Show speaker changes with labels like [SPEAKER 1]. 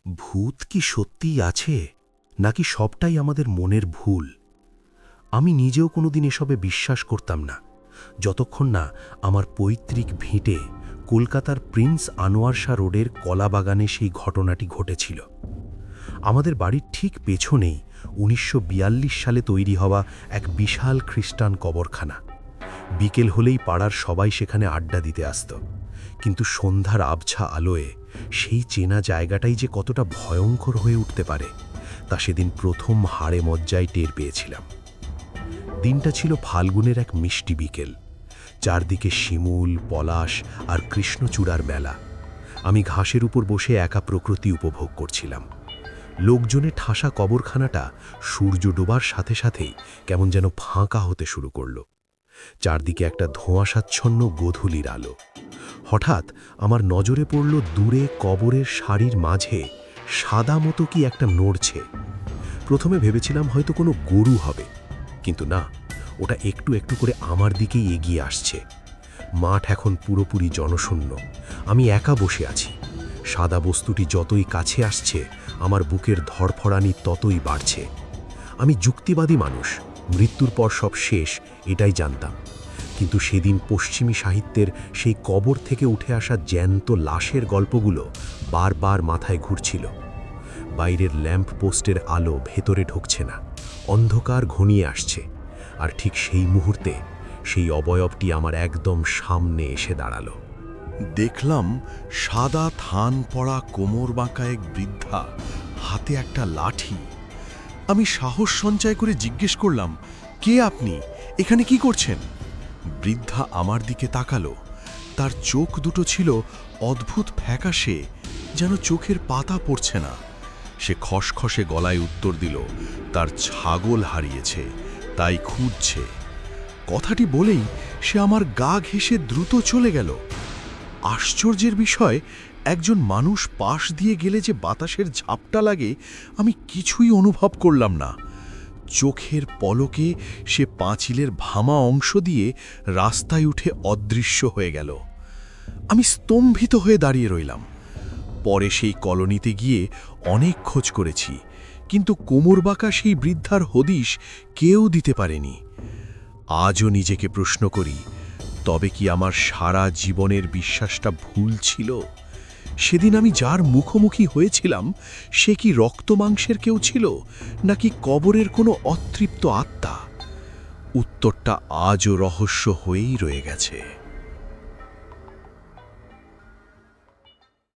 [SPEAKER 1] ভূত কি সত্যিই আছে, নাকি সবটাই আমাদের মনের ভুল? আমি নিজেও কোনোদিন এসবে বিশ্বাস করতাম না, যতক্ষণ না আমার পৈতৃক ভিটে কলকাতার প্রিন্স আনোয়ার শাহ রোডের কলাবাগানে সেই ঘটনাটি ঘটেছিল। আমাদের বাড়ির ঠিক পেছনেই ১৯৪২ সালে তৈরি হওয়া এক বিশাল খ্রিস্টান কবরখানা। বিকেল হলেই পাড়ার সবাই সেখানে আড্ডা দিতে আসত, কিন্তু সন্ধ্যার আবছা আলোয় সেই চেনা জায়গাটাই যে কতটা ভয়ঙ্কর হয়ে উঠতে পারে তা সেদিন প্রথম হাড়ে মজ্জায় টের পেয়েছিলাম। দিনটা ছিল ফাল্গুনের এক মিষ্টি বিকেল। চারদিকে শিমুল, পলাশ আর কৃষ্ণচূড়ার মেলা। আমি ঘাসের উপর বসে একা প্রকৃতি উপভোগ করছিলাম। লোকজনে ঠাসা কবরখানাটা সূর্য ডোবার সাথে সাথেই কেমন যেন ফাঁকা হতে শুরু করল। চারদিকে একটা ধোঁয়াশাচ্ছন্ন গোধূলির আলো। হঠাৎ আমার নজরে পড়ল দূরে কবরের সারির মাঝে সাদা মতো কি একটা নড়ছে। প্রথমে ভেবেছিলাম হয়তো কোনো গরু হবে, কিন্তু না, ওটা একটু একটু করে আমার দিকেই এগিয়ে আসছে। মাঠ এখন পুরোপুরি জনশূন্য। আমি একা বসে আছি। সাদা বস্তুটি যতই কাছে আসছে আমার বুকের ধড়ফড়ানি ততই বাড়ছে। আমি যুক্তিবাদী মানুষ, মৃত্যুর পর সব শেষ এটাই জানতাম, কিন্তু সেদিন পশ্চিমী সাহিত্যের সেই কবর থেকে উঠে আসা জ্যান্ত লাশের গল্পগুলো বারবার মাথায় ঘুরছিল। বাইরের ল্যাম্প পোস্টের আলো ভেতরে ঢুকছে না, অন্ধকার ঘনিয়ে আসছে, আর ঠিক সেই মুহূর্তে সেই অবয়বটি আমার একদম সামনে এসে দাঁড়ালো।
[SPEAKER 2] দেখলাম সাদা থান পড়া কোমর বাঁকা এক বৃদ্ধা, হাতে একটা লাঠি। আমি সাহস সঞ্চয় করে জিজ্ঞেস করলাম, কে আপনি, এখানে কি করছেন? বৃদ্ধা আমার দিকে তাকালো। তার চোখ দুটো ছিল অদ্ভুত ফ্যাকাশে, যেন চোখের পাতা পড়ছে না। সে খসখসে গলায় উত্তর দিল, তার ছাগল হারিয়েছে, তাই খুঁজছে। কথাটি বলেই সে আমার গা ঘেঁষে দ্রুত চলে গেল। আশ্চর্যের বিষয়, একজন মানুষ পাশ দিয়ে গেলে যে বাতাসের ঝাপটা লাগে আমি কিছুই অনুভব করলাম না। চোখের পলকে সে পাঁচিলের ভামা অংশ দিয়ে রাস্তায় উঠে অদৃশ্য হয়ে গেল। আমি স্তম্ভিত হয়ে দাঁড়িয়ে রইলাম। পরে সেই কলোনিতে গিয়ে অনেক খোঁজ করেছি, কিন্তু কোমরবাঁকা সেই বৃদ্ধার হদিশ কেউ দিতে পারেনি। আজও নিজেকে প্রশ্ন করি, তবে কি আমার সারা জীবনের বিশ্বাসটা ভুল ছিল? সেদিন আমি যার মুখোমুখি হয়েছিলাম সে কি রক্ত মাংসের কেউ ছিল, নাকি কবরের কোনো অতৃপ্ত আত্মা? উত্তরটা আজও রহস্য হয়েই রয়ে গেছে।